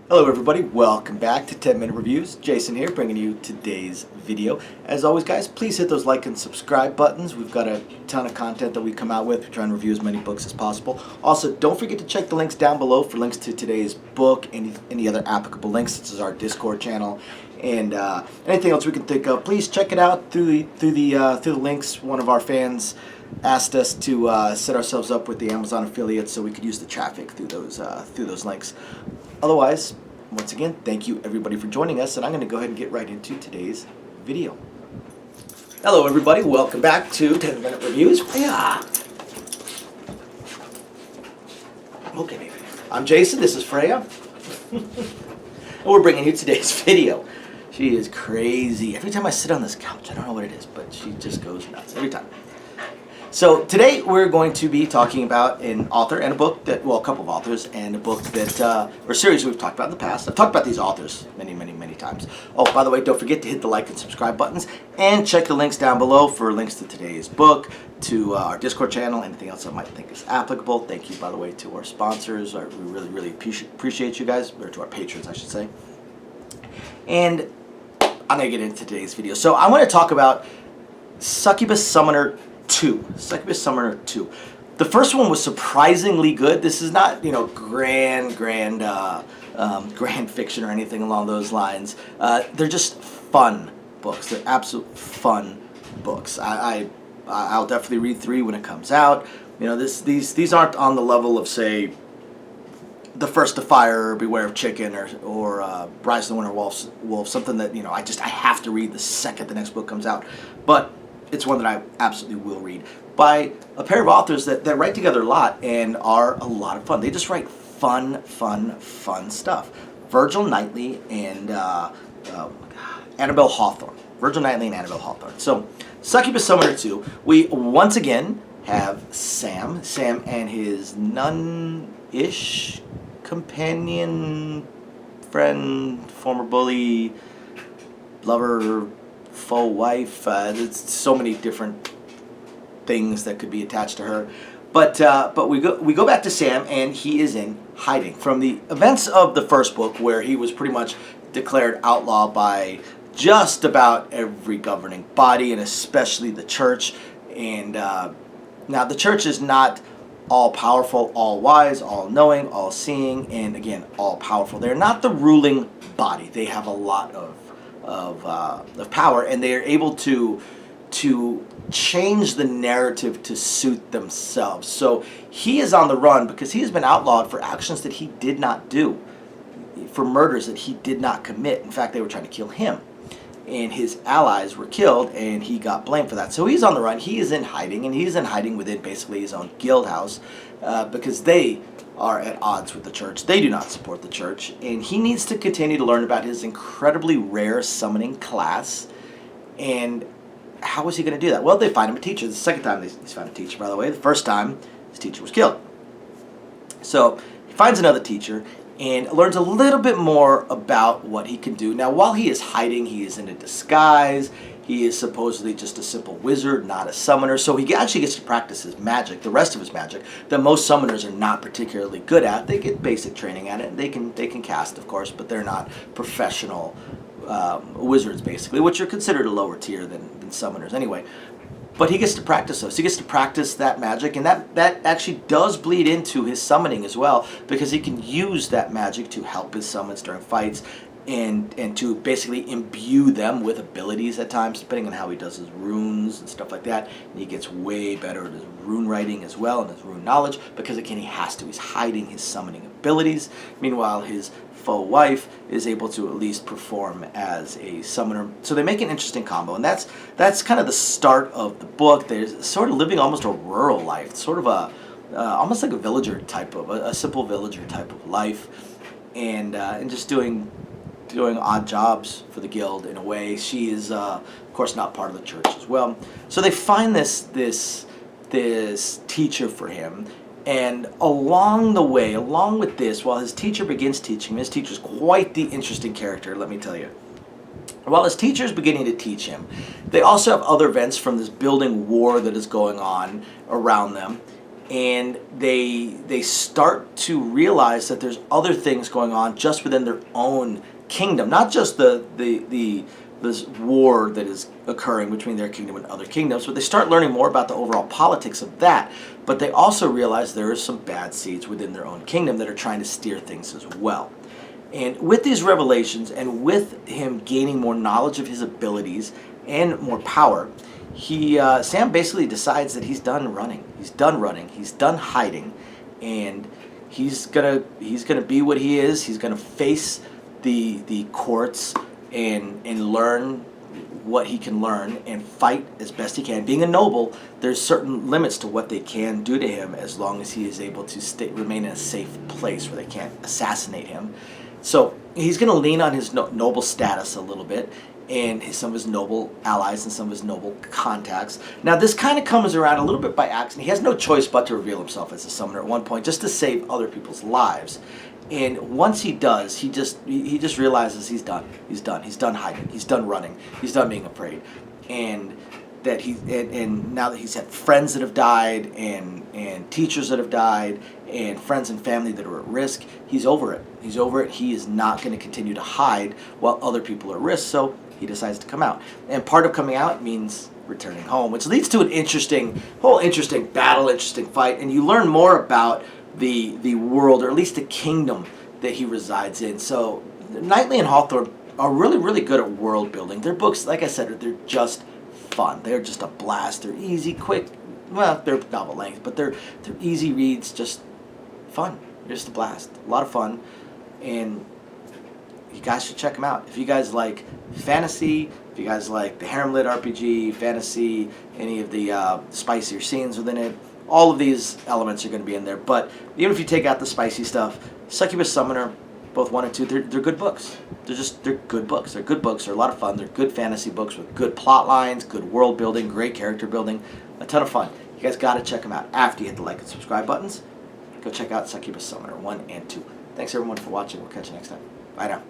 Hello everybody, welcome back to 10 Minute Reviews. Jason here bringing you today's video. As always guys, please hit those like and subscribe buttons. We've got a ton of content that we come out with. We're trying to review as many books as possible. Also, don't forget to check the links down below for links to today's book and any other applicable links. This is our Discord channel and anything else we can think of. Please check it out through the links. One of our fans asked us to set ourselves up with the Amazon affiliates so we could use the traffic through those links. Otherwise, once again, thank you everybody for joining us, and I'm going to go ahead and get right into today's video. Hello everybody, welcome back to 10 Minute Reviews. Yeah. Okay, baby. I'm Jason, this is Freya, and we're bringing you today's video. She is crazy. Every time I sit on this couch, I don't know what it is, but she just goes nuts every time. So today we're going to be talking about an author and a book that, well, a couple of authors and a book that, or series we've talked about in the past. I've talked about these authors many times. Oh, by the way, don't forget to hit the like and subscribe buttons and check the links down below for links to today's book, to our Discord channel, anything else I might think is applicable. Thank you, by the way, to our sponsors. We really appreciate you guys, or to our patrons, I should say. And I'm going to get into today's video. So I want to talk about Succubus Summoner 2. Succubus Summoner 2. The first one was surprisingly good. This is not, grand fiction or anything along those lines. They're just fun books. They're absolute fun books. I'll definitely read 3 when it comes out. These aren't on the level of, say, The First to Fire, or Beware of Chicken, or Rise of the Winter Wolf, something that I have to read the second the next book comes out. But it's one that I absolutely will read, by a pair of authors that write together a lot and are a lot of fun. They just write fun stuff. Virgil, Knightley, and Annabelle Hawthorne. Virgil, Knightley, and Annabelle Hawthorne. So, Succubus Summoner 2, we once again have Sam and his nun-ish companion, friend, former bully, lover, faux wife. There's so many different things that could be attached to her, but we go back to Sam, and he is in hiding from the events of the first book, where he was pretty much declared outlaw by just about every governing body, and especially the church. And now the church is not all powerful, all wise, all knowing, all seeing, and again, all powerful. They're not the ruling body. They have a lot of power, and they are able to change the narrative to suit themselves. So he is on the run because he has been outlawed for actions that he did not do, for murders that he did not commit. In fact, they were trying to kill him, and his allies were killed, and he got blamed for that. So he's on the run. He is in hiding, and he's in hiding within basically his own guild house, because they are at odds with the church. They do not support the church, and he needs to continue to learn about his incredibly rare summoning class. And how is he going to do that? Well, they find him a teacher. The second time he's found a teacher, by the way. The first time, his teacher was killed. So he finds another teacher and learns a little bit more about what he can do. Now, while he is hiding, he is in a disguise. He is supposedly just a simple wizard, not a summoner. So he actually gets to practice his magic, the rest of his magic, that most summoners are not particularly good at. They get basic training at it. They can cast, of course, but they're not professional wizards, basically, which are considered a lower tier than summoners anyway. But he gets to practice those. He gets to practice that magic, and that actually does bleed into his summoning as well, because he can use that magic to help his summons during fights, and to basically imbue them with abilities at times, depending on how he does his runes and stuff like that. And he gets way better at his rune writing as well, and his rune knowledge, because again, he has to. He's hiding his summoning abilities. Meanwhile, his faux wife is able to at least perform as a summoner. So they make an interesting combo, and that's kind of the start of the book. They're sort of living almost a rural life, sort of almost like a villager type of, a simple villager type of life, and just doing odd jobs for the guild in a way. She is, of course, not part of the church as well. So they find this teacher for him, and along the way, along with this, while his teacher begins teaching him, his teacher's quite the interesting character, let me tell you. While his teacher's beginning to teach him, they also have other events from this building war that is going on around them. and they start to realize that there's other things going on just within their own kingdom, not just this war that is occurring between their kingdom and other kingdoms, but they start learning more about the overall politics of that. But they also realize there are some bad seeds within their own kingdom that are trying to steer things as well. And with these revelations, and with him gaining more knowledge of his abilities and more power, Sam basically decides that he's done running. He's done running. He's done hiding, and he's gonna be what he is. He's gonna face the courts and learn what he can learn and fight as best he can. Being a noble, there's certain limits to what they can do to him as long as he is able to remain in a safe place where they can't assassinate him. So he's going to lean on his noble status a little bit, and some of his noble allies and some of his noble contacts. Now this kind of comes around a little bit by accident. He has no choice but to reveal himself as a summoner at one point, just to save other people's lives. And once he does, he just realizes he's done. He's done. He's done hiding. He's done running. He's done being afraid. And that and now that he's had friends that have died, and teachers that have died, and friends and family that are at risk, he's over it. He's over it. He is not going to continue to hide while other people are at risk. So he decides to come out. And part of coming out means returning home, which leads to an interesting battle, interesting fight, and you learn more about the world, or at least the kingdom that he resides in. So Knightley and Hawthorne are really good at world building. Their books, like I said, they're just fun. They're just a blast. They're easy, quick. Well, they're novel length, but they're easy reads, just fun. They're just a blast. A lot of fun, and you guys should check them out. If you guys like fantasy, if you guys like the harem-lit RPG, fantasy, any of the spicier scenes within it, all of these elements are going to be in there. But even if you take out the spicy stuff, Succubus Summoner, both 1 and 2, they're good books. They're good books. They're good books. They're a lot of fun. They're good fantasy books with good plot lines, good world building, great character building, a ton of fun. You guys got to check them out. After you hit the like and subscribe buttons, go check out Succubus Summoner 1 and 2. Thanks everyone for watching. We'll catch you next time. Bye now.